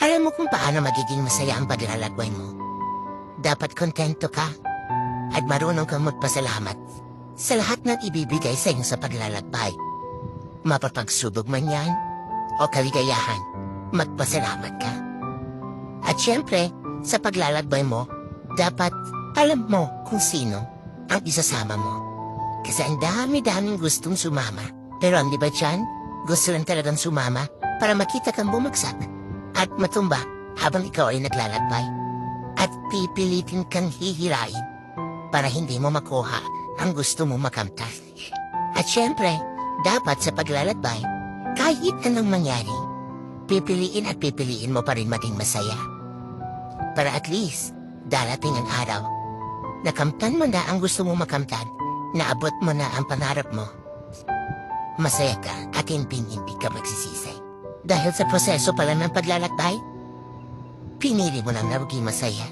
Alam mo kung paano magiging masaya ang paglalakbay mo. Dapat kontento ka at marunong kang magpasalamat sa lahat ng ibibigay sa iyo sa paglalakbay. Mapapagsubok man yan o kaligayahan, magpasalamat ka. At syempre, sa paglalakbay mo, dapat alam mo kung sino ang isasama mo. Kasi ang dami-daming gustong sumama. Pero ang di ba dyan, gusto lang talagang sumama para makita kang bumagsak at matumba habang ikaw ay naglalakbay. At pipilitin kang hihirain para hindi mo makuha ang gusto mo makamtan. At syempre, dapat sa paglalakbay, kahit anong mangyari, pipiliin mo pa rin maging masaya. Para at least, darating ang araw, nakamtan mo na ang gusto mo makamtan, naabot mo na ang pangarap mo. Masaya ka at hindi ka magsisisi. Dahil sa proseso pala ng paglalakbay, pinili mo lang na maging masaya.